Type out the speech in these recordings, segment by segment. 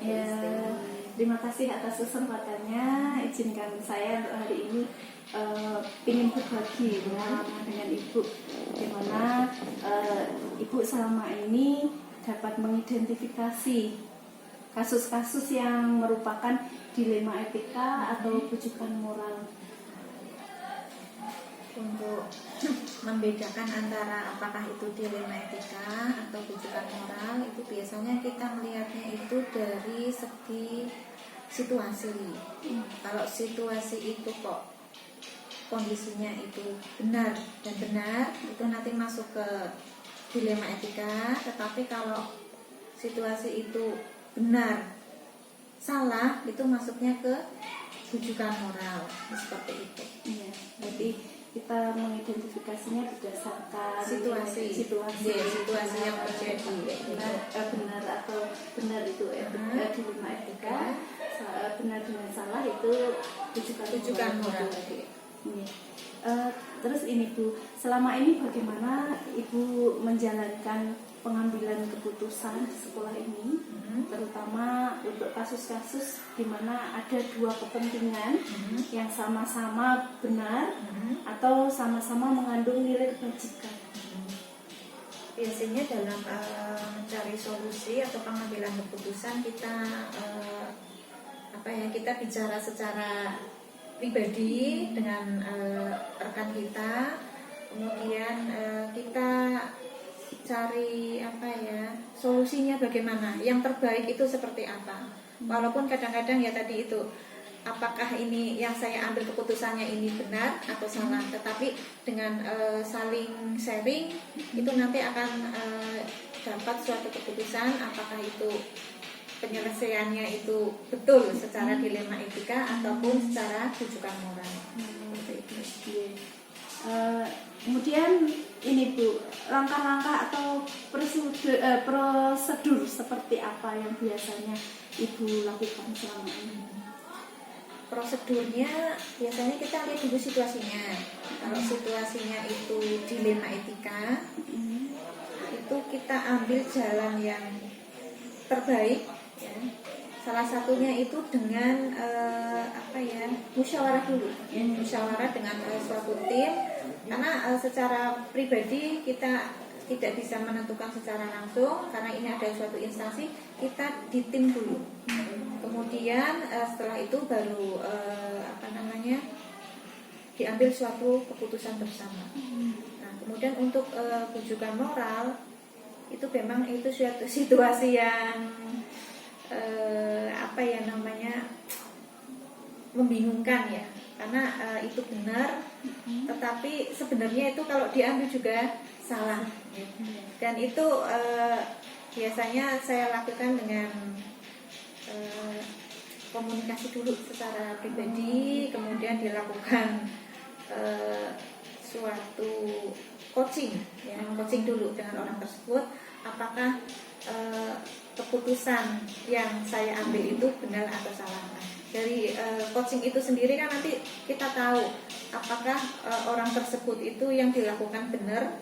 Ya, terima kasih atas kesempatannya. Izinkan saya untuk hari ini ingin berbagi pengalaman dengan Ibu, di mana Ibu selama ini dapat mengidentifikasi kasus-kasus yang merupakan dilema etika atau bujukan moral. Untuk membedakan antara apakah itu dilema etika atau bujukan moral, itu biasanya kita melihatnya itu dari segi situasi. Kalau situasi itu kok kondisinya itu benar dan benar, itu nanti masuk ke dilema etika. Tetapi kalau situasi itu benar salah, itu masuknya ke bujukan moral, seperti itu. Iya, berarti kita mengidentifikasinya berdasarkan situasi yang terjadi, benar atau benar itu dilema etika, benar dengan salah itu bujukan moral. Terus ini Bu, selama ini bagaimana Ibu menjalankan pengambilan keputusan di sekolah ini, terutama untuk kasus-kasus di mana ada dua kepentingan yang sama-sama benar atau sama-sama mengandung nilai kebajikan? Biasanya dalam mencari solusi atau pengambilan keputusan kita kita bicara secara pribadi dengan rekan kita, kemudian kita cari solusinya bagaimana, yang terbaik itu seperti apa. Walaupun kadang-kadang ya tadi itu, apakah ini yang saya ambil keputusannya ini benar atau salah, tetapi dengan saling sharing itu nanti akan dapat suatu keputusan apakah itu penyelesaiannya itu betul secara dilema etika ataupun secara bujukan moral. Kemudian ini Bu, langkah-langkah atau prosedur seperti apa yang biasanya Ibu lakukan selama ini? Prosedurnya biasanya kita lihat dulu situasinya. Kalau situasinya itu dilema etika, itu kita ambil jalan yang terbaik. Ya. Salah satunya itu dengan musyawarah dulu, musyawarah dengan suatu tim, karena secara pribadi kita tidak bisa menentukan secara langsung, karena ini ada suatu instansi, kita di tim dulu. Kemudian setelah itu baru diambil suatu keputusan bersama. Nah, kemudian untuk bujukan moral itu memang itu suatu situasi yang membingungkan ya, karena itu benar, tetapi sebenarnya itu kalau diambil juga salah. Dan itu biasanya saya lakukan dengan komunikasi dulu secara pribadi, kemudian dilakukan suatu coaching dulu dengan orang tersebut, apakah keputusan yang saya ambil itu benar atau salah. Dari coaching itu sendiri kan nanti kita tahu apakah orang tersebut itu yang dilakukan benar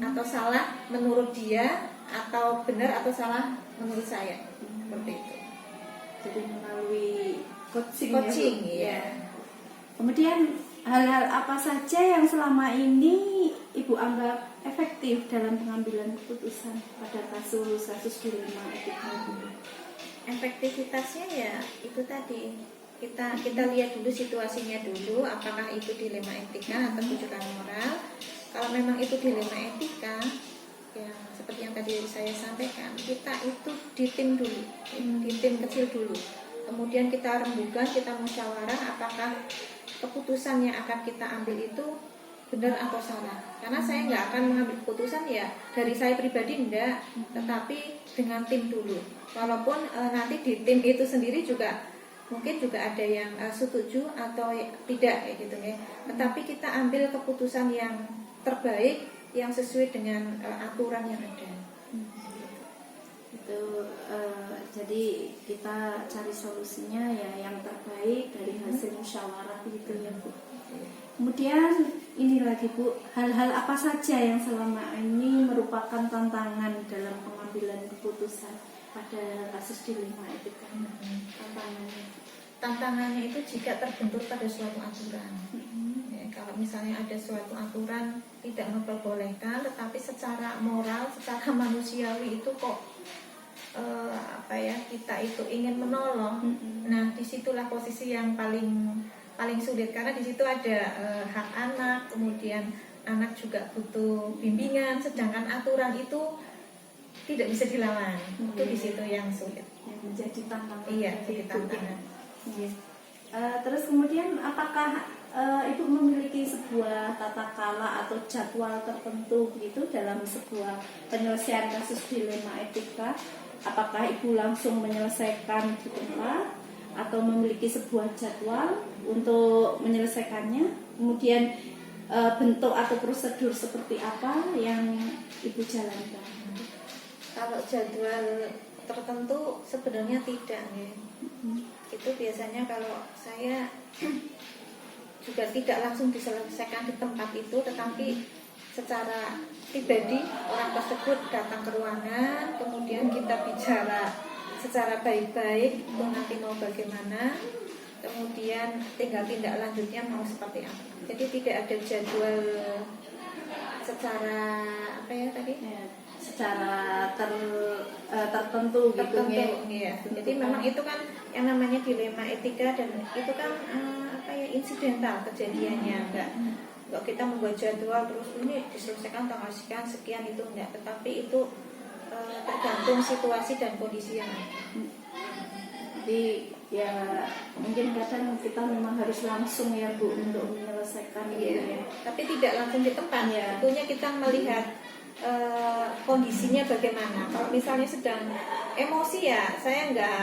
atau salah menurut dia, atau benar atau salah menurut saya. Seperti itu. Jadi melalui coaching ya. Kemudian hal-hal apa saja yang selama ini Ibu anggap efektif dalam pengambilan keputusan pada kasus-kasus dilema etika ini? Efektivitasnya ya itu tadi, kita lihat dulu situasinya dulu, apakah itu dilema etika atau bujukan moral. Kalau memang itu dilema etika, ya seperti yang tadi saya sampaikan, kita itu di tim dulu, di tim kecil dulu. Kemudian kita rembukan, kita musyawarah apakah keputusan yang akan kita ambil itu benar atau salah. Karena saya nggak akan mengambil keputusan ya dari saya pribadi enggak, tetapi dengan tim dulu. Walaupun nanti di tim itu sendiri juga mungkin juga ada yang setuju atau tidak kayak gitu ya. Tetapi kita ambil keputusan yang terbaik yang sesuai dengan aturan yang ada. Jadi kita cari solusinya ya yang terbaik dari hasil musyawarah gitu ya Bu. Kemudian ini lagi Bu, hal-hal apa saja yang selama ini merupakan tantangan dalam pengambilan keputusan pada kasus dilema etika? Tantangannya itu jika terbentur pada suatu aturan. Ya, kalau misalnya ada suatu aturan tidak memperbolehkan, tetapi secara moral, secara manusiawi itu kok kita itu ingin menolong. Nah, disitulah posisi yang paling sulit, karena di situ ada hak anak, kemudian anak juga butuh bimbingan, sedangkan aturan itu tidak bisa dilawan. Itu di situ yang sulit. Yang menjadi tantangan. Iya, jadi tantangan. Iya. Terus kemudian apakah Ibu memiliki sebuah tata cara atau jadwal tertentu gitu dalam sebuah penyelesaian kasus dilema etika? Apakah Ibu langsung menyelesaikan di tempat atau memiliki sebuah jadwal untuk menyelesaikannya? Kemudian bentuk atau prosedur seperti apa yang Ibu jalankan? Kalau jadwal tertentu sebenarnya tidak ya. Itu biasanya kalau saya juga tidak langsung diselesaikan di tempat itu, tetapi secara pribadi orang tersebut datang ke ruangan, kemudian kita bicara secara baik-baik itu nanti mau bagaimana, kemudian tinggal tindak lanjutnya mau seperti apa. Jadi tidak ada jadwal secara secara tertentu gitu ya. Jadi memang itu kan yang namanya dilema etika, dan itu kan insidental kejadiannya, enggak kita membuat jadwal terus ini diselesaikan tanggal sekian itu enggak, tetapi itu tergantung situasi dan kondisi yang ada. Jadi ya mungkin kadang kita memang harus langsung ya Bu untuk menyelesaikan ya. Tapi tidak langsung di tempat ya. Tentunya kita melihat kondisinya bagaimana. Kalau misalnya sedang emosi ya saya nggak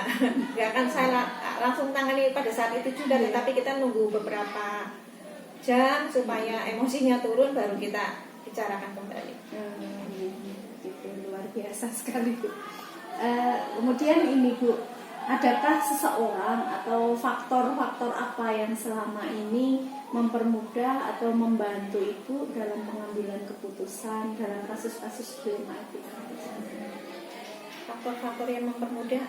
akan saya langsung tangani pada saat itu juga, tetapi kita nunggu beberapa jam supaya emosinya turun baru kita bicarakan kembali. Itu luar biasa sekali Bu. Kemudian ini Bu, adakah seseorang atau faktor-faktor apa yang selama ini mempermudah atau membantu Ibu dalam pengambilan keputusan dalam kasus-kasus dilema etika? Faktor-faktor yang mempermudah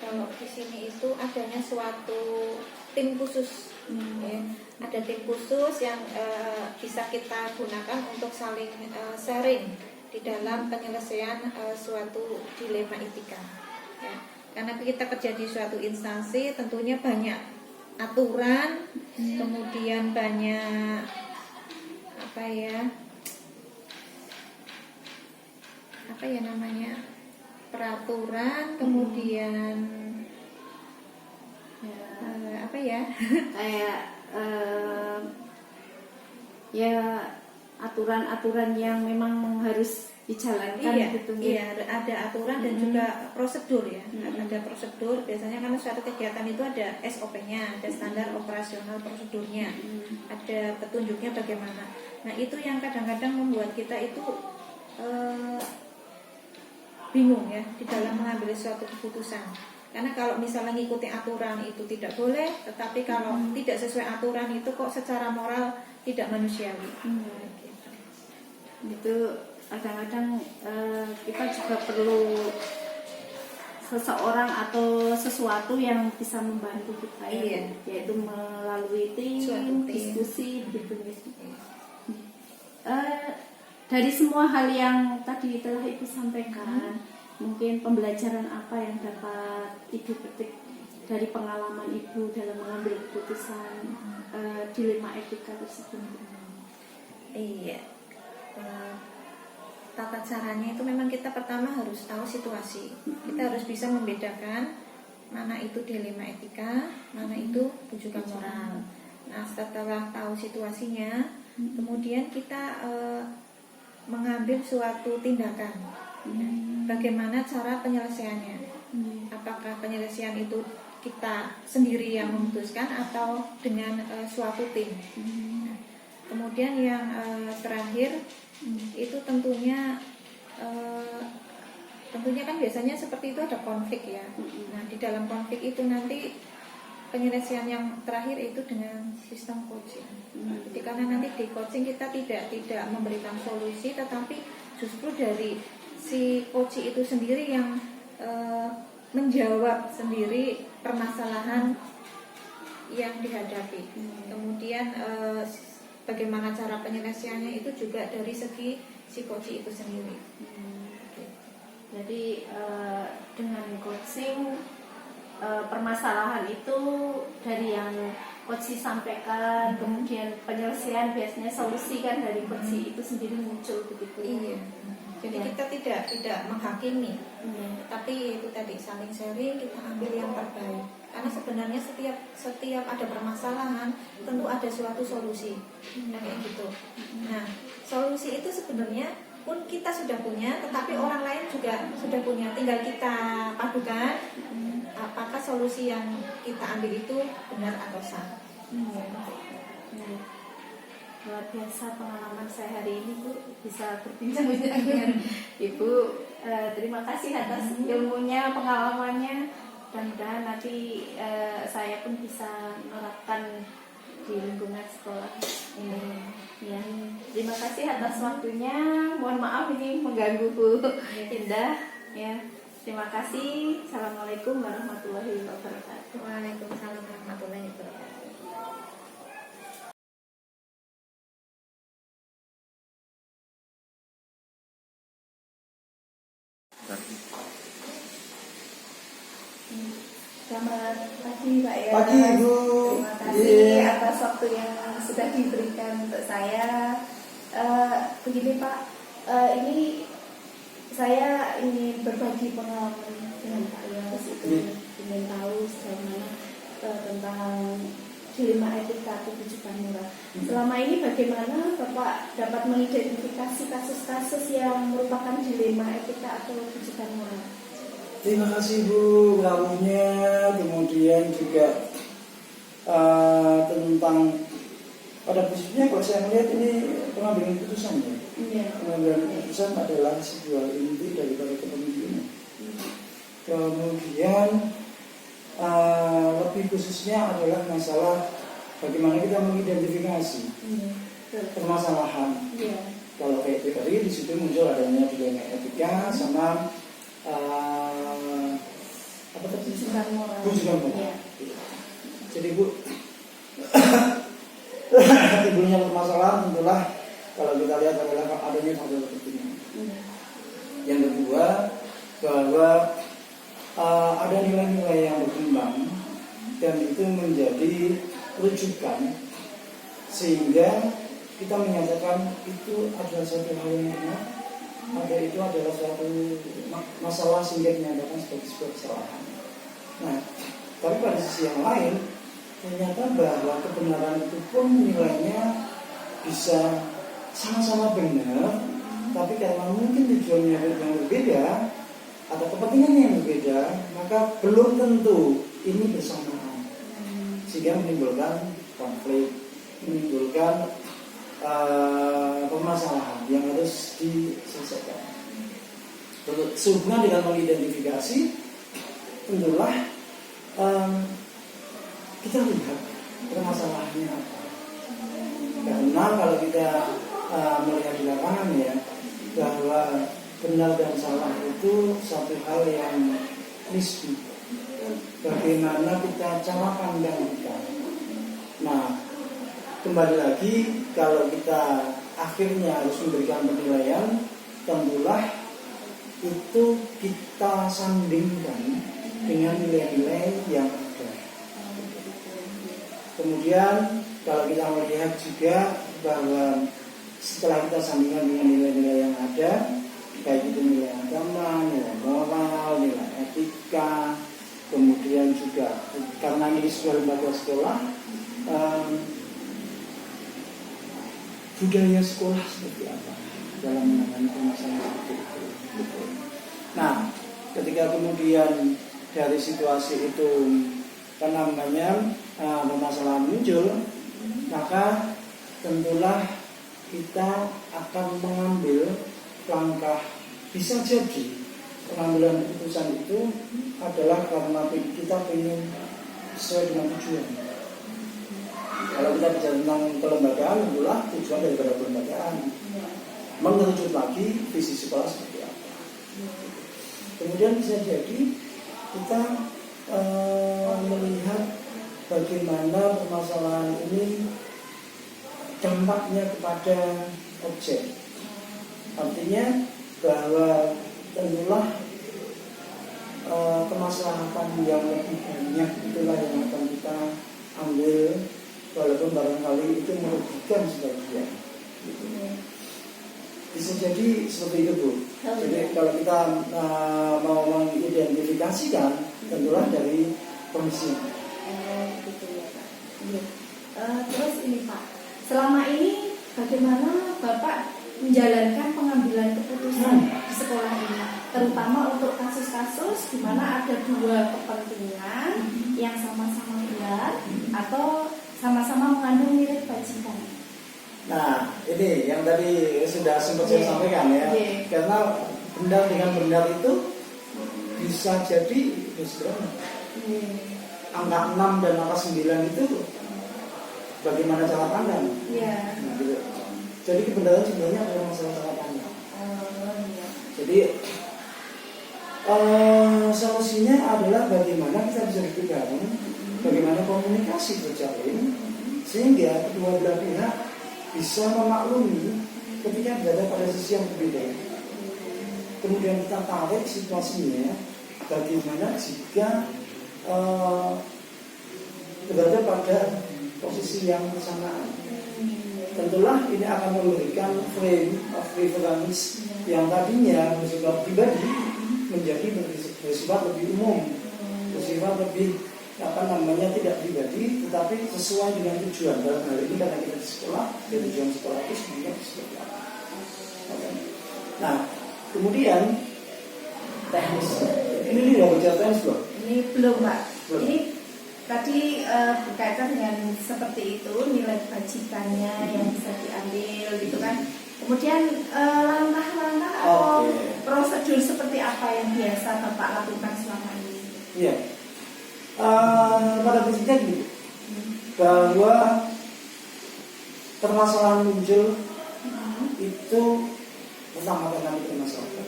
kalau di sini itu adanya suatu tim khusus. Ya. Ada tim khusus yang bisa kita gunakan untuk saling sharing di dalam penyelesaian suatu dilema etika. Ya. Karena kita kerja di suatu instansi, tentunya banyak aturan, kemudian banyak peraturan, kemudian aturan-aturan yang memang harus dijalankan gitu. Iya, ada aturan dan juga prosedur ya. Ada prosedur, biasanya kan suatu kegiatan itu ada SOP-nya, ada standar operasional prosedurnya, ada petunjuknya bagaimana. Nah, itu yang kadang-kadang membuat kita itu bingung ya di dalam mengambil suatu keputusan. Karena kalau misalnya mengikuti aturan itu tidak boleh, tetapi kalau tidak sesuai aturan itu kok secara moral tidak manusiawi. Itu kadang-kadang kita juga perlu seseorang atau sesuatu yang bisa membantu kita, yaitu melalui tim, diskusi, begitu. Dari semua hal yang tadi telah Ibu sampaikan, mungkin pembelajaran apa yang dapat Ibu petik dari pengalaman Ibu dalam mengambil keputusan dilema etika tersebut? Tata caranya itu memang kita pertama harus tahu situasi. Kita harus bisa membedakan mana itu dilema etika, mana itu rujukan moral. Nah, setelah tahu situasinya, kemudian kita mengambil suatu tindakan. Bagaimana cara penyelesaiannya? Apakah penyelesaian itu kita sendiri yang memutuskan atau dengan suatu tim? Kemudian yang terakhir itu tentunya kan biasanya seperti itu ada konflik ya. Nah, di dalam konflik itu nanti penyelesaian yang terakhir itu dengan sistem coaching. Jadi karena nanti di coaching kita tidak memberikan solusi, tetapi justru dari si coach itu sendiri yang menjawab sendiri permasalahan yang dihadapi. Kemudian bagaimana cara penyelesaiannya itu juga dari segi si coach itu sendiri. Jadi dengan coaching permasalahan itu dari yang coach sampaikan, kemudian penyelesaian biasanya solusi kan dari coach itu sendiri muncul begitu. Iya. Jadi kita tidak menghakimi, tapi itu tadi saling sharing, kita ambil yang terbaik. Karena sebenarnya setiap ada permasalahan tentu ada suatu solusi, kayak gitu. Nah, solusi itu sebenarnya pun kita sudah punya, tetapi orang lain juga sudah punya. Tinggal kita padukan apakah solusi yang kita ambil itu benar atau salah. Luar biasa pengalaman saya hari ini, Bu, bisa berbincang-bincang dengan Ibu. Terima kasih atas ilmunya, pengalamannya, dan mudah-mudahan nanti saya pun bisa menerapkan di lingkungan sekolah ini. Ya, terima kasih atas waktunya. Mohon maaf ini mengganggu Bu Indah. Ya, terima kasih. Assalamualaikum warahmatullahi wabarakatuh. Waalaikumsalam warahmatullahi wabarakatuh. Selamat pagi Pak ya. Pagi Ibu. Terima kasih atas waktu yang sudah diberikan untuk saya. Begini Pak, ini saya ingin berbagi pengalaman dengan Pak Yas itu, ingin tahu sejauh mana tentang dilema etika atau tujuan moral. Selama ini bagaimana Bapak dapat mengidentifikasi kasus-kasus yang merupakan dilema etika atau tujuan moral? Terima kasih Bu waktunya, kemudian juga tentang pada prinsipnya kalau saya melihat ini pengambilan keputusan ya. Pengambilan keputusan adalah sebuah inti daripada kepemimpinan. Kemudian lebih khususnya adalah masalah bagaimana kita mengidentifikasi permasalahan. Kalau kayak itu tadi di situ muncul adanya dilema etika sama apa tadi? Tujuan moral. Tujuan moral. Jadi Bu, timbulnya permasalahan tentulah kalau kita lihat adalah adanya faktor kepentingan. Yang kedua bahwa ada nilai-nilai yang berkembang dan itu menjadi rujukan sehingga kita menyatakan itu adalah suatu hal yang benar, ada itu adalah suatu masalah sehingga dinyatakan sebagai sebuah kesalahan. Nah, tapi pada sisi yang lain ternyata bahwa kebenaran itu pun nilainya bisa sama-sama benar, tapi karena mungkin tujuannya yang berbeda atau kepentingannya yang berbeda, maka belum tentu ini bersamaan, sehingga menimbulkan konflik, menimbulkan permasalahan yang harus diselesaikan. Sehubungan dengan mengidentifikasi, tentulah kita lihat permasalahannya apa. Karena kalau kita melihat di lapangan ya, bahwa benar dan salah itu satu hal yang nisbi. Bagaimana kita cara pandang kita. Nah, kembali lagi kalau kita akhirnya harus memberikan penilaian, tentulah itu kita sandingkan dengan nilai-nilai yang ada. Kemudian kalau kita melihat juga bahwa setelah kita sandingkan dengan nilai-nilai yang ada, baik itu nilai agama, nilai moral, nilai etika, kemudian juga karena ini sebuah lembaga sekolah, budaya sekolah seperti apa dalam menangani permasalahan seperti itu. Nah, ketika kemudian dari situasi itu permasalahan muncul, maka tentulah kita akan mengambil langkah. Bisa jadi pengambilan keputusan itu adalah karena kita ingin sesuai dengan tujuan. Kalau kita bicara tentang kelembagaan, tentulah tujuan daripada kelembagaan mengerucut lagi visi sekolah seperti apa. Kemudian bisa jadi kita melihat bagaimana permasalahan ini dampaknya kepada objek. Artinya bahwa tentulah kemaslahatan yang lebih banyak itulah yang akan kita ambil, walaupun barangkali itu merugikan sebagian. Bisa jadi seperti itu, Bu. Jadi kalau kita mau mengidentifikasikan, tentulah dari kondisi. Gitu ya Pak. Iya. Terus ini Pak, selama ini bagaimana Bapak menjalankan pengambilan keputusan di sekolah ini, terutama untuk kasus-kasus di mana ada dua kepentingan yang sama-sama benar atau sama-sama mengandung nilai kebajikan. Nah, ini yang tadi sudah sempat saya sampaikan ya. Karena benar dengan benar itu bisa jadi angka 6 dan angka 9 itu bagaimana cara pandang. Nah, gitu. Jadi kebenaran sebenarnya adalah masalah cara pandang. Jadi solusinya adalah bagaimana kita bisa duduk bareng, bagaimana komunikasi terjalin sehingga kedua belah pihak bisa memaklumi ketika berada pada sisi yang berbeda. Kemudian kita tarik situasinya bagaimana jika berada pada posisi yang bersamaan. Tentulah ini akan memberikan frame of reference yang tadinya bersifat pribadi menjadi bersifat lebih umum, bersifat lebih tidak pribadi, tetapi sesuai dengan tujuan. Dalam hal ini karena kita di sekolah, tujuan sekolah itu sebenarnya seperti apa. Nah, kemudian teknis. Ini sudah bicara teknis belum? Ini belum Pak. Belum. Ini tadi berkaitan dengan seperti itu, nilai kebajikannya yang bisa diambil gitu kan. Kemudian langkah-langkah atau prosedur seperti apa yang biasa Bapak lakukan selama ini? Iya. Pada prinsipnya gitu, bahwa permasalahan muncul itu pertama karena itu masyarakat.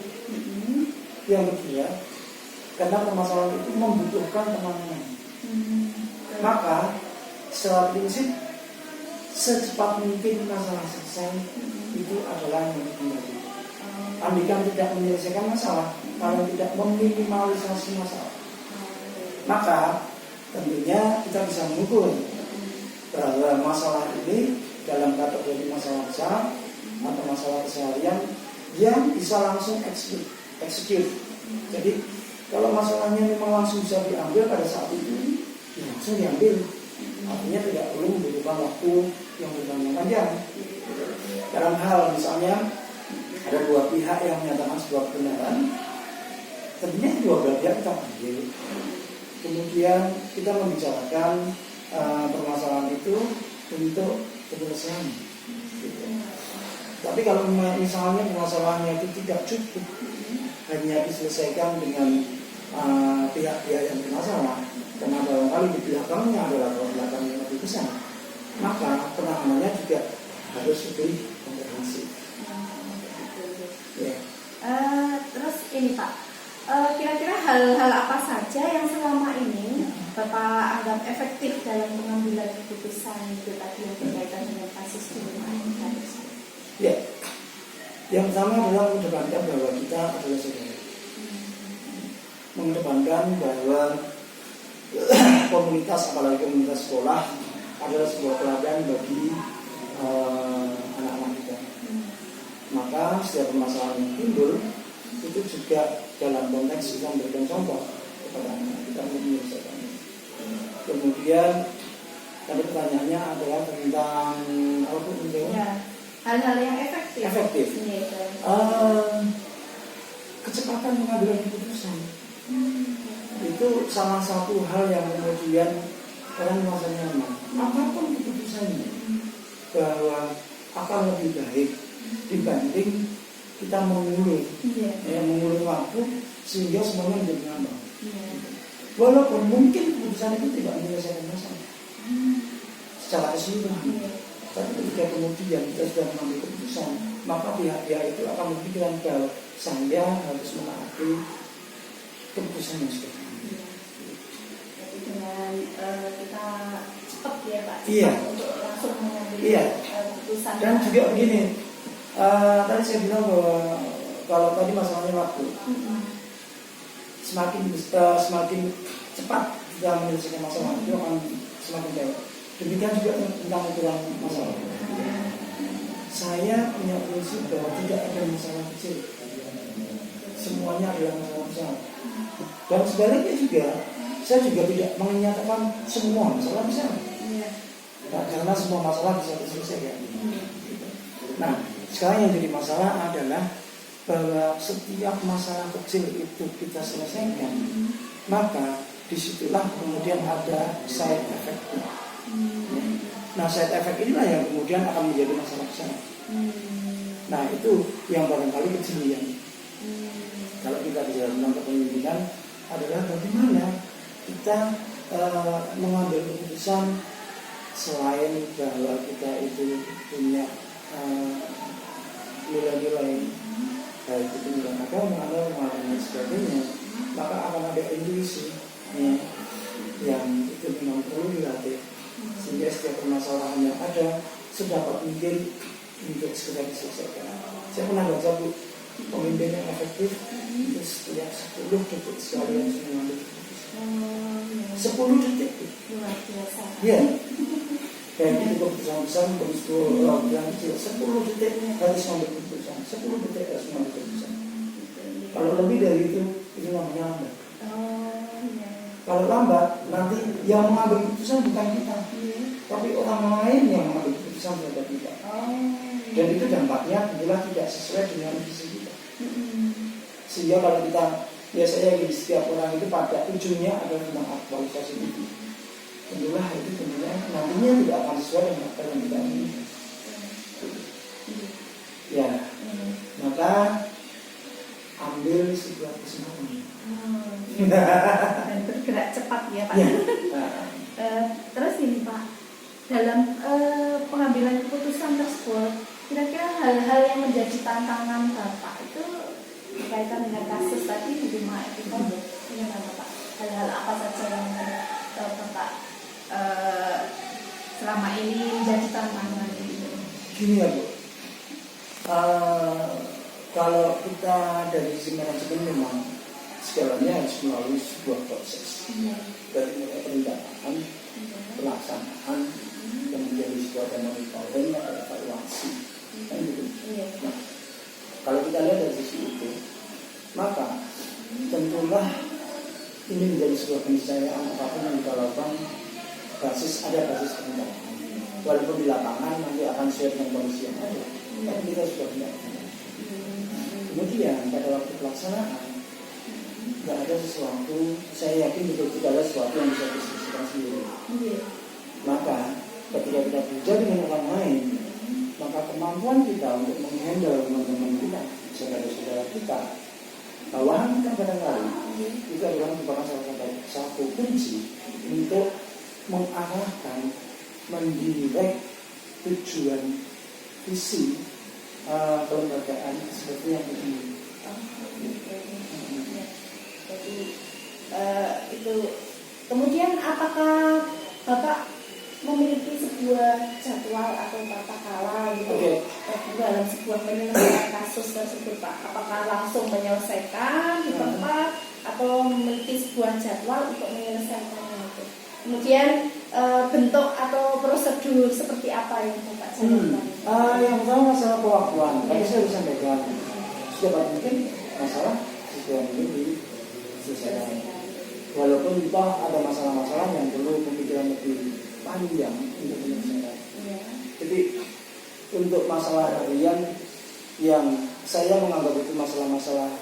Yang kedua, karena permasalahan itu membutuhkan penanganan. Maka secara prinsip secepat mungkin masalah selesai itu adalah yang kembali. Andaikan tidak menyelesaikan masalah, kalau tidak meminimalisasi masalah, maka tentunya kita bisa mengukur bahwa masalah ini dalam kategori masalah besar atau masalah keseharian yang bisa langsung execute. Jadi kalau masalahnya memang langsung bisa diambil pada saat itu, ya langsung diambil. Artinya tidak perlu membutuhkan waktu yang panjang. Dalam hal misalnya ada dua pihak yang menyatakan sebuah kebenaran, tentunya dua belah pihak kita panggil. Kemudian kita membicarakan permasalahan itu untuk penyelesaian. Gitu. Tapi kalau misalnya permasalahannya itu tidak cukup hanya diselesaikan dengan pihak-pihak yang bermasalah, karena barangkali di belakangnya adalah belakang yang lebih besar, maka penanganannya juga harus lebih komprehensif. Terus ini Pak, kira-kira hal-hal apa saja yang selama ini Bapak anggap efektif dalam pengambilan keputusan itu tadi yang berkaitan dengan kasus di rumah ini? Ya, yang pertama adalah mengedepankan bahwa kita adalah saudara. Mengedepankan bahwa komunitas, apalagi komunitas sekolah, adalah sebuah teladan bagi anak-anak kita. Maka setiap permasalahan yang timbul itu juga dalam konteks kita memberikan contoh kepada anak kita untuk menyelesaikannya. Kemudian tadi pertanyaannya adalah tentang apa pun itu? Ya, hal-hal yang efektif. Kecepatan pengambilan keputusan itu salah satu hal yang kemudian orang merasa nyaman. Apapun keputusannya, bahwa akan lebih baik dibanding kita mengulur waktu sehingga semuanya menjadi ngambang. Walaupun mungkin keputusan itu tidak menyelesaikan masalah secara keseluruhan, tapi ketika kemudian kita sudah mengambil keputusan, maka pihak-pihak itu akan berpikiran bahwa saya harus menaati keputusan yang sudah diambil. Jadi dengan kita cepat ya Pak, cepat Iya. untuk langsung mengambil Iya. keputusan. Dan juga begini, tadi saya bilang bahwa kalau tadi masalahnya waktu, semakin cepat kita menyelesaikan masalah itu akan semakin baik. Demikian juga tentang ukuran masalah. Saya punya prinsip bahwa tidak ada masalah kecil, semuanya adalah masalah besar. Dan sebaliknya juga, saya juga tidak menyatakan semua masalah besar. Nah, karena semua masalah bisa diselesaikan. Nah, sekarang yang jadi masalah adalah bahwa setiap masalah kecil itu kita selesaikan, maka disitulah kemudian ada side effect. Nah, side effect inilah yang kemudian akan menjadi masalah besar. Nah, itu yang barangkali kejelian. Kalau kita bicara tentang kepemimpinan adalah bagaimana kita mengambil keputusan selain bahwa kita itu punya nilai-nilai baik itu nilai agama atau dan sebagainya, maka akan ada intuisi yang itu memang perlu dilatih sehingga setiap permasalahan yang ada sedapat mungkin untuk segera diselesaikan. Saya pernah baca bu, pemimpin yang efektif itu setiap 10 detik sekali harus mengambil keputusan. 10 detik. Luar biasa. Iya. Kayak gitu keputusan besar untuk yang kecil 10 detik harus mengambil keputusan. 10 detik harus mengambil keputusan. Kalau lebih dari itu namanya lambat. Kalau lambat, nanti yang mengambil keputusan bukan kita, tapi orang lain yang mengambil keputusan terhadap kita. Dan itu dampaknya adalah tidak sesuai dengan visi kita. Sehingga kalau kita biasanya setiap orang itu pada ujungnya adalah tentang aktualisasi itu. Tentulah itu tentunya nantinya tidak akan sesuai dengan apa yang kita inginkan. Ya, maka ambil sebuah kesempatan. Dan bergerak cepat ya Pak. Ya. Terus ini Pak, dalam pengambilan keputusan tersebut, kira-kira hal-hal yang menjadi tantangan Bapak itu berkaitan dengan kasus tadi di rumah etika, bagaimana Pak? Hal-hal apa saja yang Bapak selama ini menjadi tantangan itu? Gini ya Bu, kalau kita dari sisi manajemen memang segalanya harus melalui sebuah proses dari mulai perencanaan, pelaksanaan, kemudian sebuah monitoring atau evaluasi, kan gitu. Nah, kalau kita lihat dari sisi itu, maka tentulah ini menjadi sebuah keniscayaan apapun yang kita lakukan ada basis perencanaan. Walaupun di lapangan nanti akan sesuai dengan kondisi yang ada, tapi kita sudah punya. Kemudian pada waktu pelaksanaan tidak ada sesuatu, saya yakin betul tidak ada sesuatu yang bisa diselesaikan sendiri. Maka ketika kita bekerja dengan orang lain, maka kemampuan kita untuk menghandle teman-teman kita, saudara-saudara kita, bawahan kita barangkali itu adalah merupakan salah satu kunci untuk mengarahkan, mendirect tujuan visi kelembagaan seperti yang ini. Jadi itu. Kemudian apakah Bapak memiliki sebuah jadwal atau tata cara gitu dalam sebuah penyelesaian kasus tersebut Pak? Apakah langsung menyelesaikan di tempat atau memiliki sebuah jadwal untuk menyelesaikannya itu? Kemudian bentuk atau prosedur seperti apa yang Bapak jalankan? Yang pertama masalah kewaktuan. Tadi saya sudah sampaikan setiap mungkin masalah setiap mungkin diselesaikan. Walaupun kita ada masalah-masalah yang perlu pemikiran lebih panjang untuk menyelesaikan. Jadi untuk masalah harian yang saya menganggap itu masalah-masalah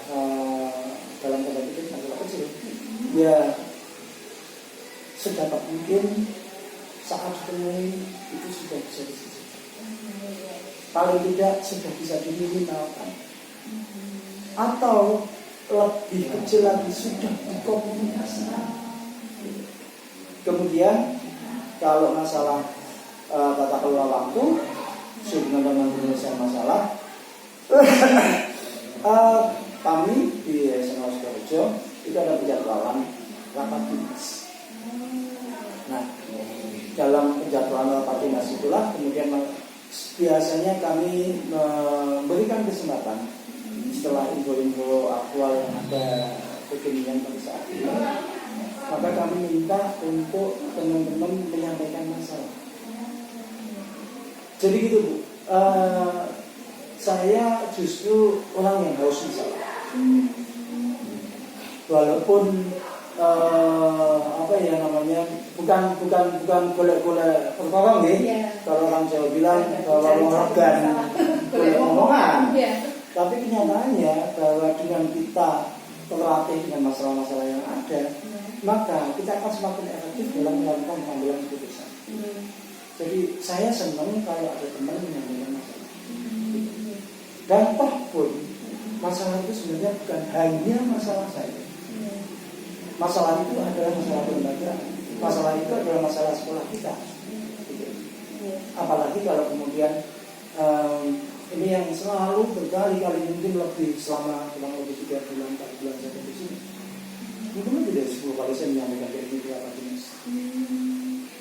dalam tanda kutip masalah kecil, ya sedapat mungkin saat ditemui itu sudah bisa diselesaikan. Paling tidak sudah bisa diminimalkan. Atau lebih kecil lagi sudah dikomunikasikan. Kemudian kalau masalah tata kelola waktu sehingga dengan penyelesaian masalah kami di SMA Sidoarjo itu ada biasanya kami memberikan kesempatan setelah info-info aktual yang ada kekinian pada saat ini, maka kami minta untuk teman-teman menyampaikan masalah. Jadi gitu Bu, saya justru orang yang haus masalah. Walaupun bukan golek-golek perkara nggih. Kalau orang Jawa bilang bahwa organ golek omongan. Tapi kenyataannya bahwa dengan kita terlatih dengan masalah-masalah yang ada, maka kita akan semakin efektif dalam melakukan pengambilan keputusan. Jadi saya senang kalau ada teman menyampaikan masalah. Dan toh pun masalah itu sebenarnya bukan hanya masalah saya. Masalah itu adalah masalah kelembagaan. Masalah itu adalah masalah sekolah kita. Apalagi kalau kemudian ini yang selalu berkali-kali mungkin lebih selama kurang lebih 3 bulan, 4 bulan saya di sini. Mungkin lebih dari 10 kali saya menyampaikan kayak gitu apa jenis.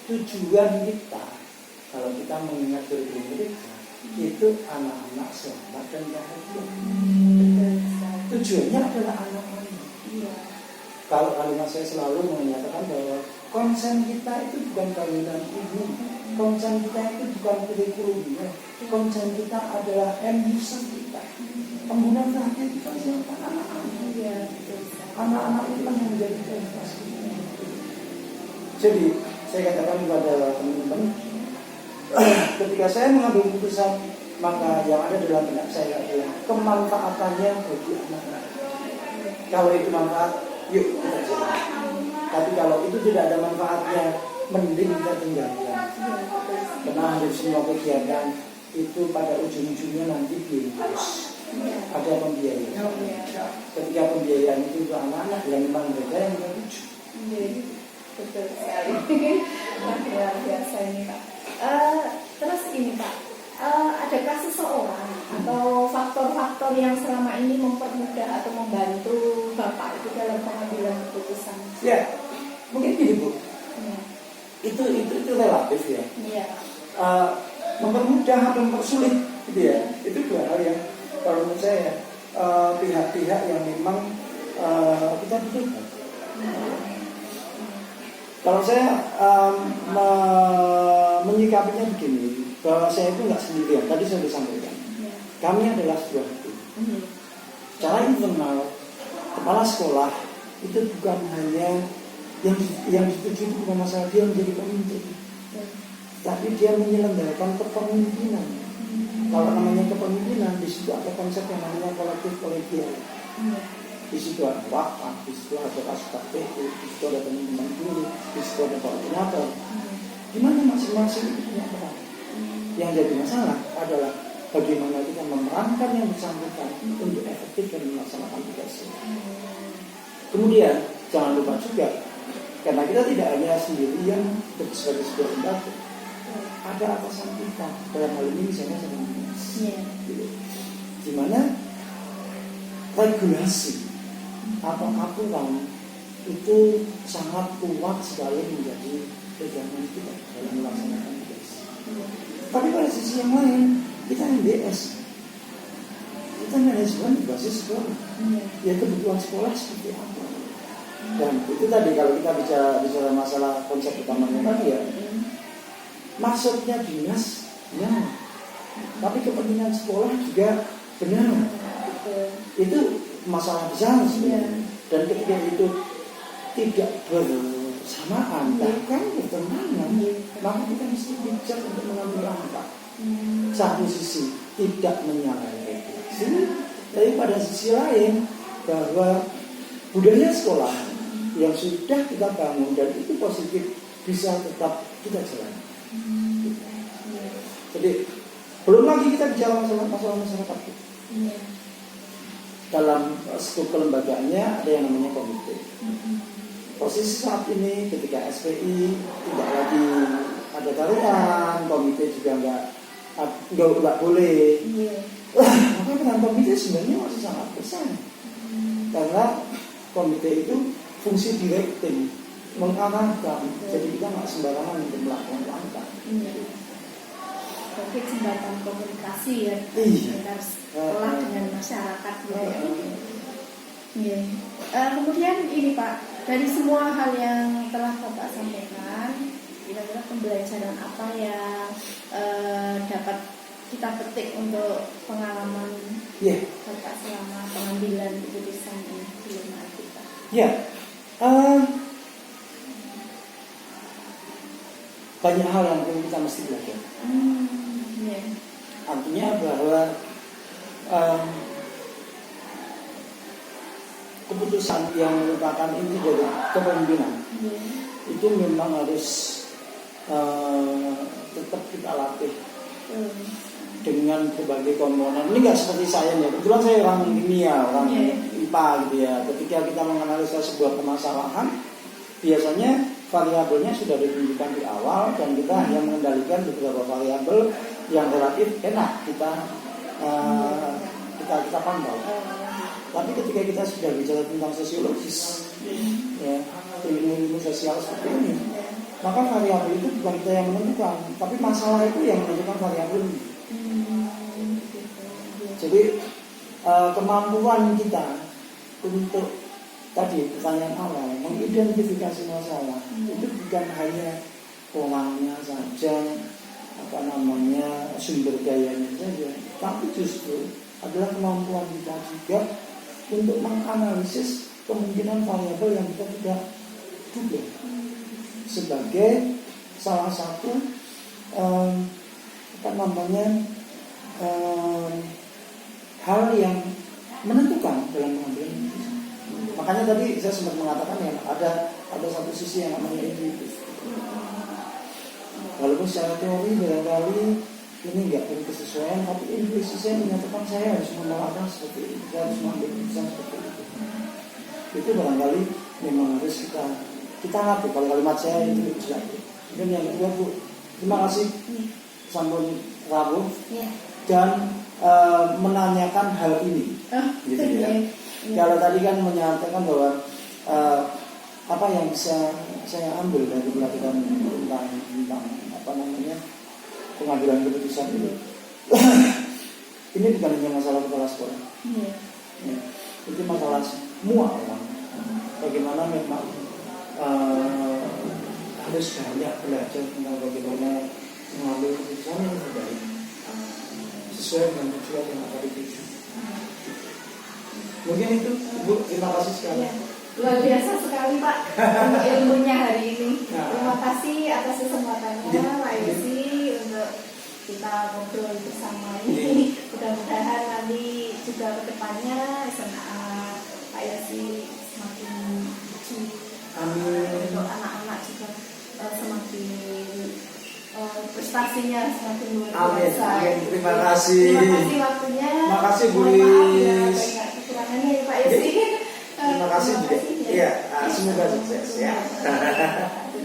Tujuan kita kalau kita mengingat kurikulum mereka itu anak-anak selamat dan bahagia. Tujuannya adalah anak-anak. Kalau kalimat saya selalu menyatakan bahwa konsen kita itu bukan kawinan ibu, konsen kita itu bukan kurikulumnya, konsen kita adalah end user kita. Pengguna terakhir kita siapa? Anak-anak. Anak-anak itu yang menjadi prioritas. Jadi saya katakan kepada teman-teman, ketika saya mengambil keputusan, maka yang ada dalam benak saya adalah kemanfaatannya bagi anak-anak. Kalau itu manfaat, yuk kita jalan. Tapi kalau itu tidak ada manfaatnya, mending kita tinggalkan. Karena hampir semua kegiatan itu pada ujung-ujungnya nanti bius. Ada pembiayaan. Ketika pembiayaan itu anak-anak yang memang mereka yang tertuju. Betul sekali. Luar biasa ini Pak. Terus ini Pak, adakah seseorang atau faktor-faktor yang selama ini mempermudah atau membantu Bapak itu dalam pengambilan keputusan? Ya, mungkin gini Bu. Itu relatif ya. Mempermudah atau mempersulit, gitu ya. Itu dua hal yang kalau menurut saya pihak-pihak yang memang kita butuhkan. Kalau saya menyikapinya begini, bahwa saya itu nggak sendirian. Tadi saya sudah sampaikan. Kami adalah sebuah tim. Secara internal, kepala sekolah itu bukan hanya yang dituju itu bukan masalah dia menjadi pemimpin, tapi dia menyelenggarakan kepemimpinan. Kalau namanya kepemimpinan, di situ ada konsep yang namanya kolektif kolegial. Di situ ada wakaf, di situ ada kasukat PU, di situ ada teman-teman guru, di situ ada koordinator. Di mana masing-masing itu punya peran. Yang jadi masalah adalah bagaimana kita memerankan yang bersangkutan untuk efektif dan melaksanakan tugasnya. Kemudian jangan lupa juga, karena kita tidak hanya sendirian sebagai sebuah lembaga, ada atasan kita dalam hal ini misalnya sama dinas, di mana regulasi atau aturan itu sangat kuat sekali menjadi pegangan kita dalam melaksanakan tugas. Tapi pada sisi yang lain, kita MBS, kita manajemen berbasis sekolah, ya kebutuhan sekolah seperti apa. Dan itu tadi kalau kita bicara masalah konsep utamanya tadi ya, maksudnya dinas benar, tapi kepentingan sekolah juga benar. Itu masalah besar sebenarnya. Dan ketika itu tidak bersamaan, bahkan bertentangan, maka kita mesti bijak untuk mengambil langkah. Satu sisi tidak menyalahi regulasi, tapi pada sisi lain bahwa budaya sekolah yang sudah kita bangun dan itu positif bisa tetap kita jalani. Jadi belum lagi kita bicara masalah masyarakat. Dalam skop kelembagaannya ada yang namanya komite. Posisi saat ini ketika SPI tidak lagi ada taruhan, komite juga nggak boleh. Maka peran komite sebenarnya masih sangat besar. Karena komite itu fungsi directing, mengarahkan. Jadi kita nggak sembarangan untuk melakukan langkah. sebagai jembatan komunikasi ya, Iya. kita harus olah dengan masyarakat gitu ya. Iya. Kemudian ini Pak, dari semua hal yang telah Bapak sampaikan, kira-kira pembelajaran apa yang dapat kita petik untuk pengalaman Iya. Bapak selama pengambilan keputusan ini di rumah kita? Ya, banyak hal yang perlu kita mesti belajar. Iya. Artinya bahwa keputusan yang merupakan inti dari kepemimpinan Iya. itu memang harus tetap kita latih dengan berbagai komponen. Ini nggak seperti saya ya. Kebetulan saya orang kimia, orang IPA gitu ya. Ketika kita menganalisa sebuah permasalahan, biasanya variabelnya sudah ditentukan di awal dan kita hanya mengendalikan beberapa variabel yang relatif enak kita pantau. Tapi ketika kita sudah bicara tentang sosiologis, ya, ilmu sosial seperti ini, maka variabel itu bukan kita yang menentukan, tapi masalah itu yang menentukan variabel ini. Jadi kemampuan kita untuk tadi pertanyaan awal mengidentifikasi masalah itu bukan hanya orangnya saja, sumber dayanya saja, tapi justru adalah kemampuan kita juga untuk menganalisis kemungkinan variabel yang kita tidak duga sebagai salah satu hal yang menentukan dalam pengambilan keputusan. Makanya tadi saya sempat mengatakan ya ada satu sisi yang namanya intuitif. Walaupun secara teori barangkali ini nggak berkesesuaian, tapi intuisi saya menyatakan saya harus menolakkan seperti itu, saya harus mengambil keputusan seperti itu. Itu barangkali memang harus kita ngerti. Kalau kalimat saya itu bisa. Dan yang kedua Bu, terima kasih sambung Rabu dan menanyakan hal ini. Gitu ya. Kalau tadi kan menyatakan bahwa apa yang bisa saya ambil dari pelajaran tentang pengambilan keputusan itu. Ini bukan hanya masalah kepala sekolah. Ya, itu masalah semua orang. Bagaimana memang harus banyak belajar tentang bagaimana mengambil keputusan yang terbaik sesuai dengan tujuan yang akan dituju. Mungkin itu Bu, terima kasih sekali. Ya, luar biasa sekali Pak untuk ilmunya hari ini. Terima kasih atas kesempatannya Pak Yosi untuk kita ngobrol bersama ini. Mudah-mudahan nanti juga kedepannya SMA Pak Yosi semakin maju. Untuk anak-anak juga semakin prestasinya semakin luar biasa. Amin. Terima kasih. Terima kasih waktunya. Terima kasih Bu. Kekurangannya ya Pak Yosi. Terima kasih juga. Iya, semoga sukses ya.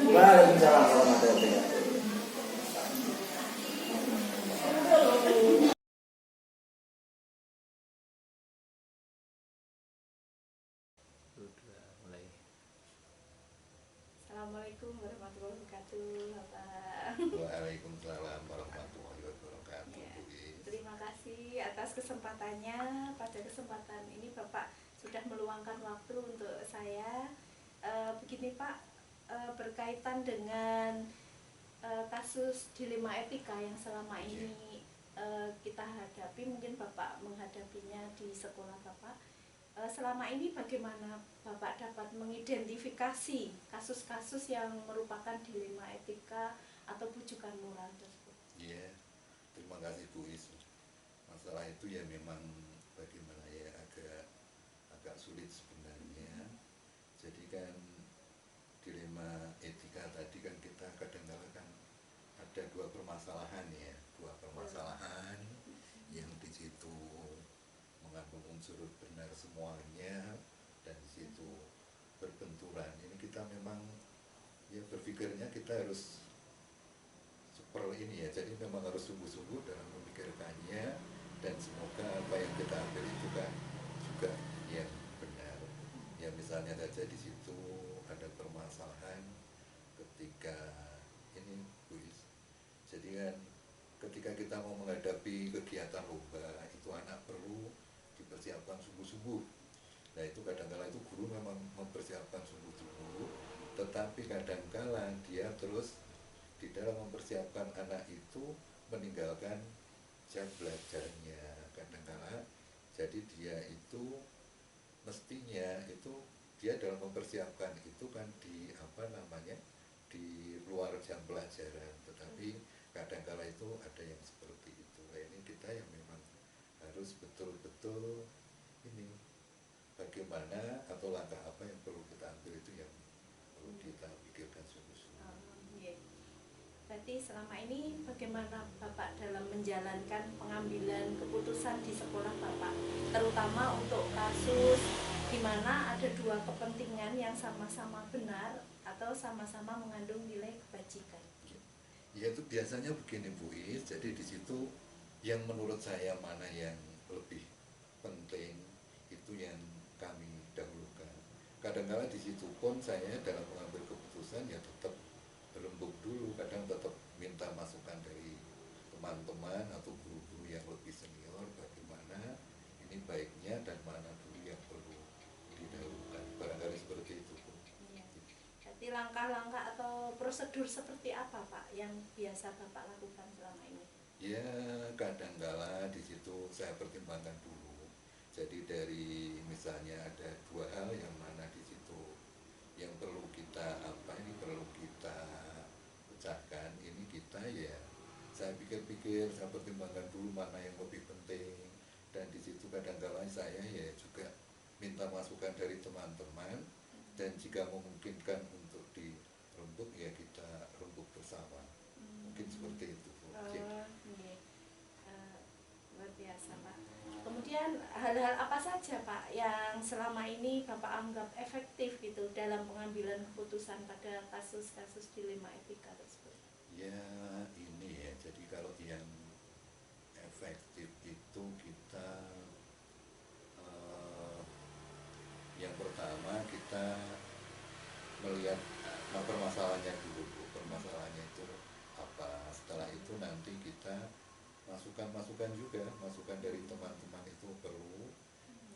Waalaikumsalam warahmatullahi wabarakatuh. Assalamualaikum warahmatullahi wabarakatuh, Bapak. Waalaikumsalam warahmatullahi wabarakatuh. Ya, terima kasih atas kesempatannya. Pada kesempatan ini Bapak sudah meluangkan waktu untuk saya. Begini Pak, berkaitan dengan kasus dilema etika yang selama ini kita hadapi, mungkin Bapak menghadapinya di sekolah Bapak. Selama ini bagaimana Bapak dapat mengidentifikasi kasus-kasus yang merupakan dilema etika atau bujukan moral tersebut? Iya, terima kasih Bu Is. Masalah itu ya memang bagaimana ya agak sulit sebenarnya. Jadi kan dilema etika tadi kan kita kadang-kadang kan ada dua permasalahan yang di situ mengandung unsur benar semuanya dan di situ berbenturan. Ini kita memang ya berpikirnya kita harus seperti ini ya. Jadi memang harus sungguh-sungguh dalam memikirkannya dan semoga apa yang kita ambil itu kan juga yang benar. Ya misalnya saja di situ ada permasalahan ketika ini Bu Is. Jadi kan ketika kita kadang-kala itu guru memang mempersiapkan sungguh dulu, tetapi kadang-kala dia terus di dalam mempersiapkan anak itu meninggalkan jam belajarnya kadang-kala. Jadi dia itu mestinya itu dia dalam mempersiapkan itu kan di apa namanya di luar jam pelajaran, tetapi kadang-kala itu ada yang seperti itu. Nah, ini kita yang memang harus betul-betul ini bagaimana atau langkah apa yang perlu kita ambil itu yang perlu kita pikirkan sungguh-sungguh. Iya. Berarti selama ini bagaimana Bapak dalam menjalankan pengambilan keputusan di sekolah Bapak, terutama untuk kasus di mana ada dua kepentingan yang sama-sama benar atau sama-sama mengandung nilai kebajikan? Ya itu biasanya begini Bu Is, jadi di situ yang menurut saya mana yang lebih penting itu yang kami dahulukan. Kadang-kala di situ pun saya dalam mengambil keputusan ya tetap berembuk dulu, kadang tetap minta masukan dari teman-teman atau guru-guru yang lebih senior bagaimana ini baiknya dan mana dulu yang perlu didahulukan, barangkali seperti itu Bu. Iya. Berarti langkah-langkah atau prosedur seperti apa Pak yang biasa Bapak lakukan selama ini? Ya kadang-kala di situ saya pertimbangkan dulu. Jadi dari misalnya ada dua hal yang mana di situ yang perlu kita perlu kita pecahkan, ini kita ya saya pikir-pikir, saya pertimbangkan dulu mana yang lebih penting, dan di situ kadang-kala saya ya juga minta masukan dari teman-teman, dan jika memungkinkan untuk dirembuk ya kita rembuk bersama. Mungkin seperti itu Bu. Iya. Luar biasa Pak. Kemudian hal-hal apa saja Pak yang selama ini Bapak anggap efektif gitu dalam pengambilan keputusan pada kasus-kasus dilema etika tersebut? Ya ini ya, jadi kalau yang efektif itu kita yang pertama kita melihat permasalahannya dulu Bu. Permasalahannya itu apa, setelah itu nanti kita masukan-masukan juga, masukan dari teman-teman itu perlu.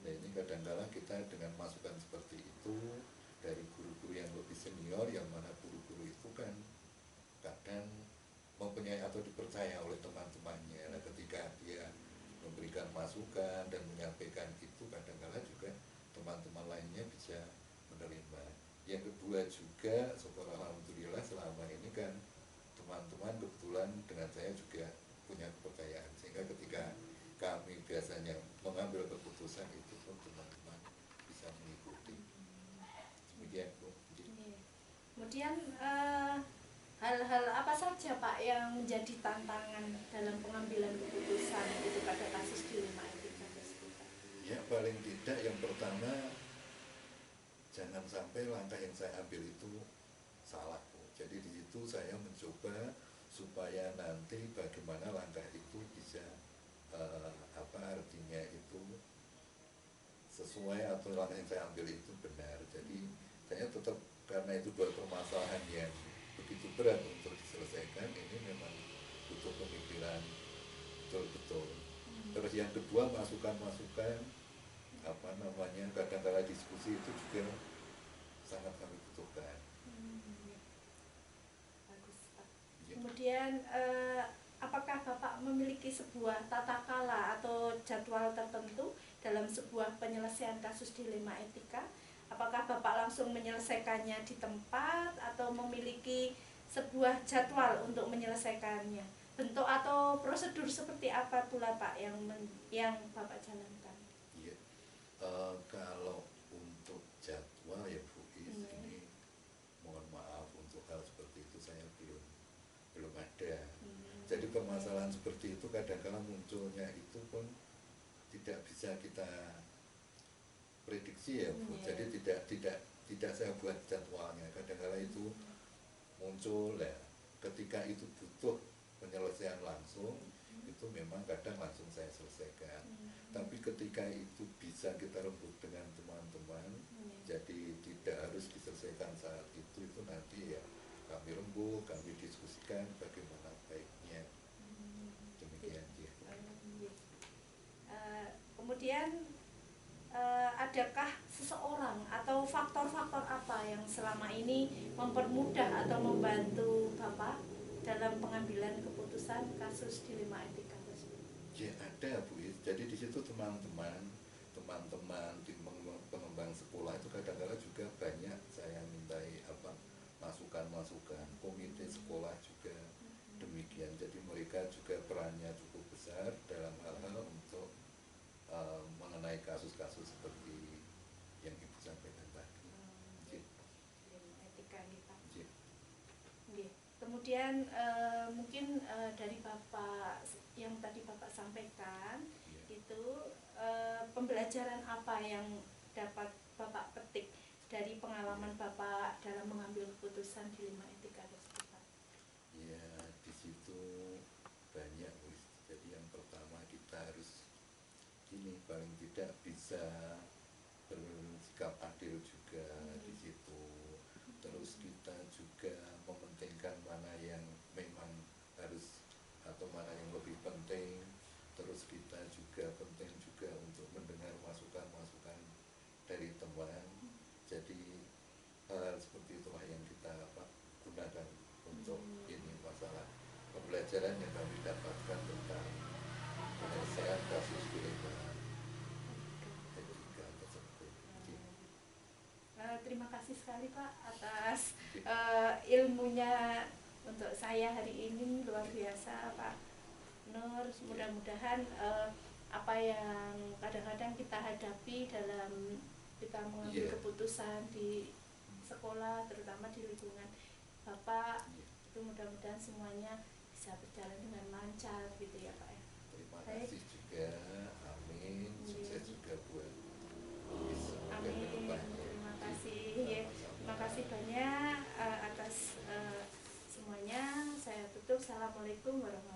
Nah ini kadang-kala kita dengan masukan seperti itu dari guru-guru yang lebih senior, yang mana guru-guru itu kan kadang mempunyai atau dipercaya oleh teman-temannya. Nah ketika dia memberikan masukan dan menyampaikan itu, kadang-kala juga teman-teman lainnya bisa menerima. Yang kedua juga, syukur alhamdulillah selama ini kan teman-teman kebetulan dengan saya juga punya kepercayaan, sehingga ketika kami biasanya mengambil keputusan itu pun teman-teman bisa mengikuti. Demikian Bu. Kemudian hal-hal apa saja Pak yang menjadi tantangan dalam pengambilan keputusan itu pada kasus dilema etika tersebut? Ya paling tidak yang pertama, jangan sampai langkah yang saya ambil itu salah Bu. Jadi di situ saya mencoba supaya nanti bagaimana langkah itu bisa artinya itu sesuai atau langkah yang saya ambil itu benar. Jadi saya tetap, karena itu dua permasalahan yang begitu berat untuk diselesaikan, ini memang butuh pemikiran betul-betul. Terus yang kedua, masukan-masukan kadang-kala diskusi itu juga sangat kami butuhkan. Bagus Pak. Kemudian apakah Bapak memiliki sebuah tata kala atau jadwal tertentu dalam sebuah penyelesaian kasus dilema etika? Apakah Bapak langsung menyelesaikannya di tempat atau memiliki sebuah jadwal untuk menyelesaikannya? Bentuk atau prosedur seperti apa pula Pak yang Bapak jalankan? Iya, kalau untuk jadwal ya Bu Is, ini mohon maaf untuk hal seperti itu saya belum ada. Jadi permasalahan seperti itu kadang-kala munculnya itu pun tidak bisa kita prediksi ya Bu. Jadi tidak saya buat jadwalnya. Kadang-kala itu muncul ya, ketika itu butuh penyelesaian langsung, itu memang kadang langsung saya selesaikan. Tapi ketika itu bisa kita rembuk dengan teman-teman, jadi tidak harus diselesaikan saat itu nanti ya kami rembuk, kami diskusikan bagaimana baiknya. Demikian ya. Kemudian ada adakah seseorang atau faktor-faktor apa yang selama ini mempermudah atau membantu Bapak dalam pengambilan keputusan kasus dilema etika tersebut? Ya ada Bu Is. Jadi di situ teman-teman tim pengembang sekolah itu kadang-kadang juga banyak saya mintai masukan-masukan. Komite sekolah juga demikian. Jadi mereka juga perannya cukup besar dalam hal-hal untuk mengenai kasus-kasus seperti yang Ibu sampaikan tadi. Dilema etika kita. Jip. Nggih. Kemudian mungkin dari Bapak yang tadi Bapak sampaikan Iya. itu pembelajaran apa yang dapat Bapak petik dari pengalaman Bapak dalam mengambil keputusan dilema etika tersebut, Pak? Ya di situ banyak Bu Is. Jadi yang pertama kita harus ini paling tidak bisa bersikap adil juga di situ. Terus kita juga mementingkan mana yang memang harus atau mana yang lebih penting. Terus kita juga penting juga untuk mendengar masukan-masukan dari teman. Jadi hal seperti itulah yang kita gunakan untuk ini masalah pembelajaran yang kami dapatkan tentang penyelesaian kasus dilema etika tersebut. Terima kasih sekali Pak atas ilmunya untuk saya hari ini, luar biasa Pak Nur. Mudah-mudahan apa yang kadang-kadang kita hadapi dalam kita mengambil keputusan di sekolah, terutama di lingkungan Bapak, itu mudah-mudahan semuanya bisa berjalan dengan lancar gitu ya Pak ya. Terima kasih juga, amin. Sukses juga buat semoga Amin. kedepannya. Terima kasih. Ya, terima kasih banyak atas semuanya. Saya tutup. Assalamualaikum warahmatullahi wabarakatuh.